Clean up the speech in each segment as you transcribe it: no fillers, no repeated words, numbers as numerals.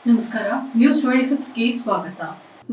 ನಮಸ್ಕಾರ, ನ್ಯೂಸ್ 26ಗೆ ಸ್ವಾಗತ.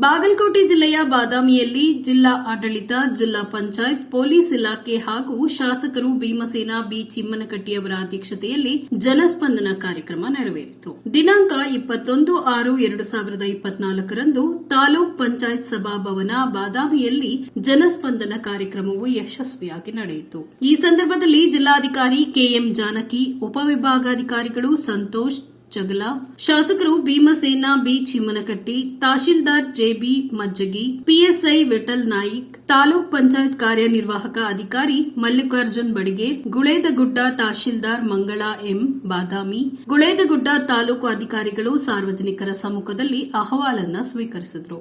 ಬಾಗಲಕೋಟೆ ಜಿಲ್ಲೆಯ ಬಾದಾಮಿಯಲ್ಲಿ ಜಿಲ್ಲಾ ಆಡಳಿತ, ಜಿಲ್ಲಾ ಪಂಚಾಯತ್, ಪೊಲೀಸ್ ಇಲಾಖೆ ಹಾಗೂ ಶಾಸಕರು ಭೀಮಸೇನ ಬಿ ಚಿಮ್ಮನಕಟ್ಟಿಯವರ ಅಧ್ಯಕ್ಷತೆಯಲ್ಲಿ ಜನಸ್ಪಂದನ ಕಾರ್ಯಕ್ರಮ ನೆರವೇರಿತು. ದಿನಾಂಕ 21/6/2024ರಂದು ತಾಲೂಕ್ ಪಂಚಾಯತ್ ಸಭಾಭವನ ಬಾದಾಮಿಯಲ್ಲಿ ಜನಸ್ಪಂದನ ಕಾರ್ಯಕ್ರಮವು ಯಶಸ್ವಿಯಾಗಿ ನಡೆಯಿತು. ಈ ಸಂದರ್ಭದಲ್ಲಿ ಜಿಲ್ಲಾಧಿಕಾರಿ ಕೆಎಂ ಜಾನಕಿ, ಉಪವಿಭಾಗಾಧಿಕಾರಿಗಳು ಸಂತೋಷ್ ಜಗಲ, ಶಾಸಕರು ಭೀಮಸೇನ ಬಿ ಚಿಮ್ಮನಕಟ್ಟಿ, ತಹಶೀಲ್ದಾರ್ ಜೆಬಿ ಮಜ್ಜಗಿ, ಪಿಎಸ್ಐ ವಿಠಲ್ ನಾಯಿಕ್, ತಾಲೂಕ್ ಪಂಚಾಯತ್ ಕಾರ್ಯನಿರ್ವಾಹಕ ಅಧಿಕಾರಿ ಮಲ್ಲಿಕಾರ್ಜುನ್ ಬಡಿಗೆ, ಗುಳೇದಗುಡ್ಡ ತಹಶೀಲ್ದಾರ್ ಮಂಗಳಾ ಎಂ ಬಾದಾಮಿ, ಗುಳೇದಗುಡ್ಡ ತಾಲೂಕು ಅಧಿಕಾರಿಗಳು ಸಾರ್ವಜನಿಕರ ಸಮ್ಮುಖದಲ್ಲಿ ಅಹವಾಲನ್ನ ಸ್ವೀಕರಿಸಿದರು.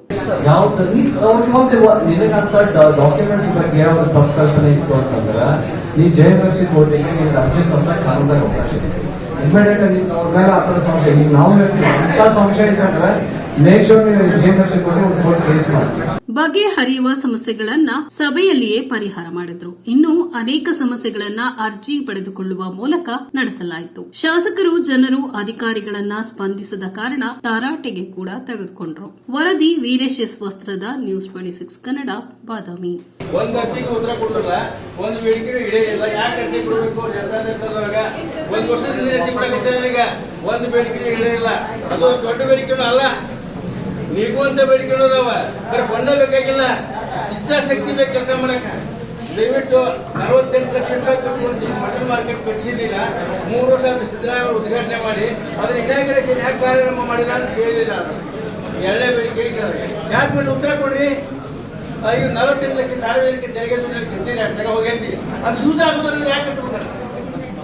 ಡಾಕ್ಯುಮೆಂಟ್ಸ್ ಬಗ್ಗೆ ಅವ್ರ ತಪ್ಪು ಕಲ್ಪನೆ ಇತ್ತು ಅಂತಂದ್ರೆ ನೀ ಜಯಮರ್ಸಿ ಕೋರ್ಟಿಗೆ ನೀನು ಅರ್ಜಿ ಸಲ್ಲಿಸಕ್ಕೆ ಕಾನೂನಾಗ ಅವಕಾಶ ಇದೆ. ಇಮಿಡಿಯೇಟ್ ಆಗಿ ಅವ್ರ ಮೇಲೆ ಆತರ ಸಂಶಯ ಈಗ ನಾವು ಇಂಥ ಸಂಶಯ ಇದ್ದಂದ್ರೆ ಮೇಕ್ ಶೋರ್ ನೀವು ಜಯಮರ್ಸಿ ಕೋರ್ಟಿಗೆ ಒಂದು ಕೋರ್ಟ್ ಕೇಸ್ ಮಾಡಿ ಬಗೆಹರಿಯುವ ಸಮಸ್ಯೆಗಳನ್ನ ಸಭೆಯಲ್ಲಿಯೇ ಪರಿಹಾರ ಮಾಡಿದ್ರು. ಇನ್ನು ಅನೇಕ ಸಮಸ್ಯೆಗಳನ್ನ ಅರ್ಜಿ ಪಡೆದುಕೊಳ್ಳುವ ಮೂಲಕ ನಡೆಸಲಾಯಿತು. ಶಾಸಕರು ಜನರು ಅಧಿಕಾರಿಗಳನ್ನ ಸ್ಪಂದಿಸದ ಕಾರಣ ತಾರಾಟೆಗೆ ಕೂಡ ತೆಗೆದುಕೊಂಡ್ರು. ವರದಿ ವೀರೇಶ್ ಎಸ್ ವಸ್ತ್ರದ ನ್ಯೂಸ್ 26 ಕನ್ನಡ, ಬಾದಾಮಿ. ಒಂದು ಅರ್ಜಿಗೆ ಉತ್ತರ ಕೊಡಲ್ಲ, ಒಂದು ಬೇಡಿಕೆ ಇಡೆಯಿಲ್ಲ. ಯಾಕೆ ಅರ್ಜಿ ಕೊಡಬೇಕು? ಒಂದು ವರ್ಷದಿಂದ ಅರ್ಜಿ ಕೊಡಕ್ಕೆ ಈಗ ಒಂದು ಬೇಡಿಕೆ ಇಡೆಯಿಲ್ಲ. ಅದು ದೊಡ್ಡ ಬೇಡಿಕೆನೂ ಅಲ್ಲ, ನೀವು ಅಂತ ಬೇಡಿಕೆನೂ ಅದಾವ. ಬರೀ ಫಂಡ ಬೇಕಾಗಿಲ್ಲ, ಇಚ್ಛಾಶಕ್ತಿ ಬೇಕು ಕೆಲಸ ಮಾಡಕ್ಕೆ. ದಯವಿಟ್ಟು 48 ಲಕ್ಷ ರೂಪಾಯಿ ಒಂದು ಮಟನ್ ಮಾರ್ಕೆಟ್ ಕಟ್ಟಿಸಿದ್ದೀರ. 3 ವರ್ಷ ಅದು ಸಿದ್ದರಾಮಯ್ಯ ಅವರು ಉದ್ಘಾಟನೆ ಮಾಡಿ ಅದನ್ನ ಇನಾಗ್ರೇಷನ್ ಯಾಕೆ ಕಾರ್ಯಕ್ರಮ ಮಾಡಿಲ್ಲ ಅಂತ ಕೇಳಿದಿಲ್ಲ. ಎರಡೇ ಬೇಡಿಕೆ ಯಾಕೆ ಮಾಡಿ ಉತ್ತರ ಕೊಡ್ರಿ. ಈಗ 48 ಲಕ್ಷ ಸಾರ್ವಜನಿಕ ತೆರಿಗೆ ದುಡ್ಡಲ್ಲಿ ಕಟ್ಟಿರಿ, ತಗ ಹೋಗಿ ಅದು ಯೂಸ್ ಆಗೋದ್ರಲ್ಲಿ ಯಾಕೆ ಕಟ್ಟಬೇಕಾರೆ?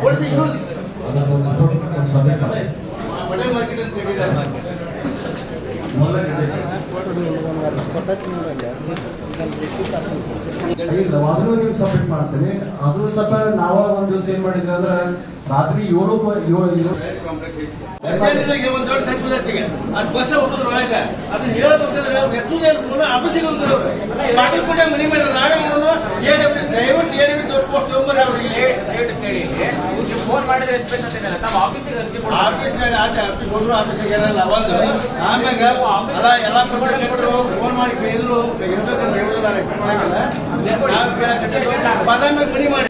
ಒಳ್ಳೆ ಯೂಸ್ ಮಟನ್ ಮಾರ್ಕೆಟ್ ಅಂತ ಕೇಳಿಲ್ಲ. ಅದನ್ನು ನೀವು ಸಬ್ಮಿಟ್ ಮಾಡ್ತೀನಿ. ಅದು ಸ್ವಲ್ಪ ನಾವ ಒಂದು ದಿವಸ ಏನ್ ಮಾಡಿದ್ವಿ ಅಂದ್ರೆ ರಾತ್ರಿ 7 ಒಂದು ದೊಡ್ಡ ಕಚ್ಚುದತ್ತಿಗೆ ಅದು ಬಸ್ ಹೋಗುದ್ರ ಒಳಗೆ ಅದನ್ನ ಹೇಳಬೇಕಂದ್ರೆ ಅವ್ರು ಹೆಚ್ಚುದೇ ಆಫೀಸಿಗೆ ಹೋಗ್ತಾರೆ. ಅವ್ರು ಬಾಗಲಕೋಟೆ ಮನೆ ಮೇಲೆ ನಾವೇ ಮಾಡೋದು ದಯವಿಟ್ಟು ADB ಪೋಸ್ಟ್ ನಂಬರ್ ಅವ್ರಿಗೆ ಫೋನ್ ಮಾಡಿದ್ರೆ ಆಫೀಸಿಗೆ ಅರ್ಜಿ ಆಫೀಸ್ನಾಗ ಆಚೆ ಆಫೀಸ್ ಹೋದ್ರು ಆಫೀಸಿಗೆ ಏನಲ್ಲ ಒಂದು ಆಮ್ಯಾಗ ಎಲ್ಲ ಪತ್ರಕರ್ತರು ಫೋನ್ ಮಾಡಿ ಕೇಳಿದ್ರು ಇರ್ಬೇಕಂತ ಹೇಳಿದ್ರು. ನಾನು ಬಾದಾಮಿ ಕಡಿ ಮಾಡಿ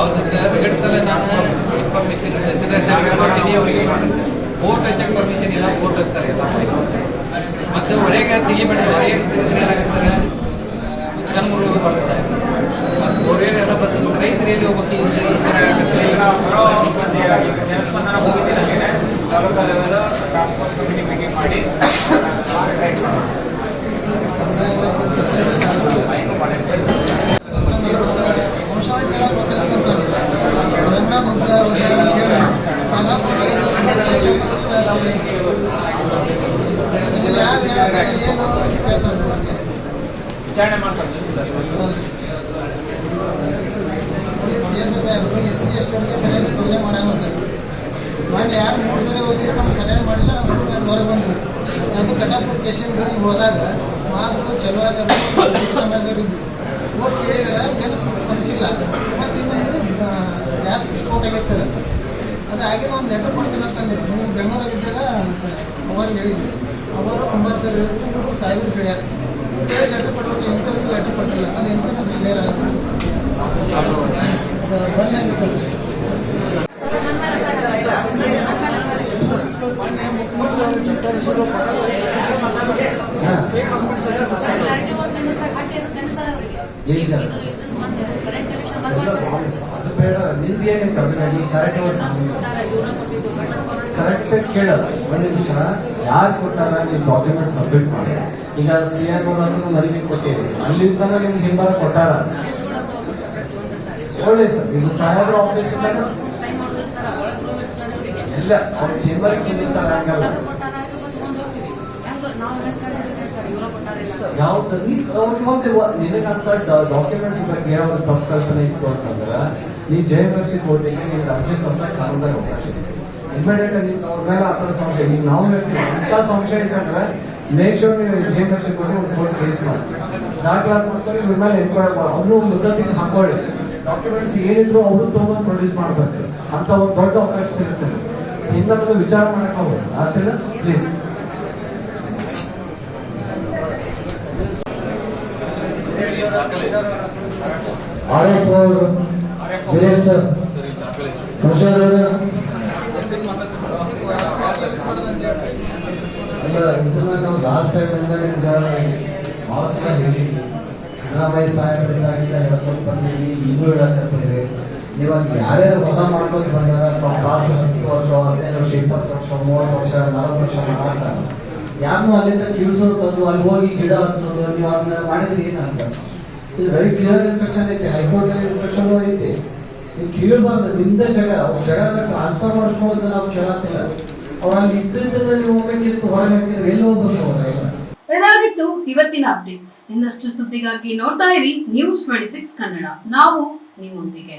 ಅವ್ರದ್ದು ವಿಗಡಿಸಲು ನಾನು ಇನ್ಫಾರ್ಮೇಶನ್ ಕೊಡ್ತೀನಿ. ಅವರಿಗೆ ಫೋಟೋ ಚೆಕ್ ಪರ್ಮಿಷನ್ ಇಲ್ಲ, ಫೋಟೋ ಹಚ್ತಾರೆ ಎಲ್ಲ. ಮತ್ತೆ ಹೊರಗೆ ತೆಗಿಬೇಡ, ಹೊರಗೆ ತೆಗೆದ್ರೆ ಏನಾಗ್ತದೆ ನಮ್ಮೂರು ಬರುತ್ತೆ. ಮತ್ತು ಹೊರಗೆಲ್ಲ ಬರ್ತದೆ, ರೈತರಲ್ಲಿ ಹೋಗ್ಬೇಕು. ಜನಸ್ಪಂದನ ಮುಗಿಸಿದಂಗೆ taluka level task force committee ಮಾಡಿ ವಿಚಾರಣೆ ಮಾಡ್ತಾರೆ. SC/ST ಸರಿಯಾಗಿ ಸ್ಪಂದನೆ ಮಾಡ್ಯಾಮ ಸರ್. ಮಾಡಿ 2-3 ಸರಿ ಹೋಗಿದ್ರೆ ನಮ್ಗೆ ಸರಿಯಾಗಿ ಮಾಡಿಲ್ಲ. ನಾವು ಹೊರಗೆ ಬಂದ್ವಿ. ಅದು ಕಟಾಪುರ ಕೇಸಿಂದ ಹೋದಾಗ ಮಾತು ಚಲೋ ಆದ ಸಮಯದವ್ರು ಇದ್ವಿ. ಹೋಗಿ ಕೇಳಿದ್ರೆ ಏನು ಸ್ಪಂದಿಸಿಲ್ಲ. ಮತ್ತು ಇನ್ನೊಂದು ಗ್ಯಾಸ್ ಎಕ್ಸ್ಪೋರ್ಟ್ ಆಗೈತೆ ಸರ್. ಅದು ಆಗಿರೋ ಒಂದು ಲೆಟರ್ ಕೊಡ್ತೀನಿ ಅಂತಂದ್ರೆ ನೀವು ಬೆಂಗಳೂರಾಗಿದ್ದಾಗ ಅವ್ರಿಗೆ ಹೇಳಿದ್ವಿ. ಅವರು ಕುಮಾರ್ ಸರ್ ಹೇಳಿದ್ರು, ಇವರು ಸಾಹೇಬರು ಕೇಳ್ಯಾರ. ಲೆಟರ್ ಕೊಟ್ಟರು, ಇಂಟರ್ವ್ಯೂ ಲೆಟರ್ ಕೊಟ್ಟಿಲ್ಲ. ಅದು ಇನ್ಸೂರೆನ್ಸ್ ಕ್ಲಿಯರ್ ಆಗುತ್ತೆ. ಅದು ಬಂದ್ ಆಗಿತ್ತು. ಕರೆಕ್ಟ್ ಕೇಳಲ್ಲ. ಒಂದು ನಿಮಿಷ, ಯಾರು ಕೊಟ್ಟಾರ ನೀವು ಡಾಕ್ಯುಮೆಂಟ್ ಸಬ್ಮಿಟ್ ಮಾಡಿ. ಈಗ CR ಮನವಿ ಕೊಟ್ಟಿರಿ, ಅಲ್ಲಿಂದ ನಿಮ್ಗೆ ಹಿಂಬಾರ ಕೊಟ್ಟಾರ. ಒಳ್ಳೆ ಸರ್, ಈಗ ಸಾಹೇಬ್ರ ಆಫೀಸ್ ಇಲ್ಲ, ಅವ್ರ ಚೇಂಬರ್ಗೆ ನಿಂತಿರ್ತಾರೆ. ಹಂಗಲ್ಲ, ಯಾವ್ದು ಅವ್ರಿಗೆ ಮತ್ತೆ ನಿನಗಂತ ಡಾಕ್ಯುಮೆಂಟ್ಸ್ ಬಗ್ಗೆ ಅವ್ರ ತಪ್ಪು ಕಲ್ಪನೆ ಇತ್ತು ಅಂತಂದ್ರೆ ನೀ ಜಯಮರ್ಸಿ ಕೋರ್ಟಿಗೆ ನೀನು ಅರ್ಜಿ ಸಲ್ಲಿಸಕ್ಕೆ ಕಾನೂನಾಗ ಅವಕಾಶ ಇದೆ. ಇಮಿಡಿಯೇಟ್ ಆಗಿ ಅವ್ರ ಮೇಲೆ ಆತರ ಸಂಶಯ ಈಗ ನಾವು ಇಂಥ ಸಂಶಯ ಇದ್ದಂದ್ರೆ ಮೇಕ್ ಶೋರ್ ನೀವು ಜಯಮರ್ಸಿ ಕೋರ್ಟಿಗೆ ಒಂದು ಕೋರ್ಟ್ ಕೇಸ್ ಮಾಡಿ ದಾಖಲಾತಿ ಮಾಡ್ತಾರೆ. ಇವ್ರ ಮೇಲೆ ಎನ್ಕ್ವೈರಿ ಅವನು ಮುದ್ದತಿಗೆ ಹಾಕೊಳ್ಳಿ. ಡಾಕ್ಯುಮೆಂಟ್ಸ್ ಏನಿದ್ರು ಅವರು ತಗೊಂಡು ಪ್ರೊಡ್ಯೂಸ್ ಮಾಡ್ಬೇಕು ಅಂತ ಒಂದು ದೊಡ್ಡ ಅವಕಾಶ ಸಿಗುತ್ತೆ. ಹಿಂದೆ ವಿಚಾರ ಮಾಡಕ್ ಹೋಗೋದು ಆತನ ಪ್ಲೀಸ್. ಅಲ್ಲ, ಇದನ್ನ ನಾವು ಲಾಸ್ಟ್ ಟೈಮ್ ಇಂದ ಭಾಳ ಸಲ ಹೇಳಿ ಸಿದ್ದರಾಮಯ್ಯ ಸಾಹೇಬರಿಂದಾಗಿಂದ ಹೇಳ್ಕೊಂಡು ಬಂದೀವಿ, ಈಗೂ ಹೇಳಕತ್ತೀವಿ. ಇವಾಗ ಯಾರ್ಯಾರು ಹೊಲ ಮಾಡ್ಕೊಂಡು ಬಂದಾರ ಲಾಸ್ಟ್ 10 ವರ್ಷ 15 ವರ್ಷ 20 ವರ್ಷ 30 ವರ್ಷ 40 ವರ್ಷ ಮಾಡ್ತಾರ, ಯಾರನ್ನೂ ಅಲ್ಲಿಂದ ಕಿಳಿಸೋದು, ಅಲ್ಲಿ ಹೋಗಿ ಗಿಡ ಹಚ್ಚೋದು, ನೀವು ಅದನ್ನ ಮಾಡಿದ್ರೆ ಏನಂತ? ಇದು ವೆರಿ ಕ್ಲಿಯರ್ ಇನ್ಸ್ಟ್ರಕ್ಷನ್ ಐತಿ, ಹೈಕೋರ್ಟ್ ಇನ್ಸ್ಟ್ರಕ್ಷನ್ ಐತಿ. ನೀವು ಕೇಳಬಾರ್ದು. ನಿಮ್ದೇ ಜಾಗ, ಅವ್ರ ಜಾಗ ಟ್ರಾನ್ಸ್ಫರ್ ಮಾಡಿಸ್ಕೊಳ್ಳೋದು ನಾವು ಕೇಳತ್ತಿಲ್ಲ. ಅವ್ರು ಅಲ್ಲಿ ಇದ್ದಿದ್ದನ್ನ ನೀವು ಹೋಗ್ಬೇಕಿತ್ತು, ಹೊರಗೆ ಹಾಕಿದ್ರೆ ಎಲ್ಲಿ ಹೋಗ್ಬೇಕು ಅವರೆಲ್ಲ. ಇದಾಗಿತ್ತು ಇವತ್ತಿನ ಅಪ್ಡೇಟ್ಸ್. ಇನ್ನಷ್ಟು ಸುದ್ದಿಗಾಗಿ ನೋಡ್ತಾ ಇರಿ News 26 ಕನ್ನಡ. ನಾವು ನಿಮ್ಮೊಂದಿಗೆ.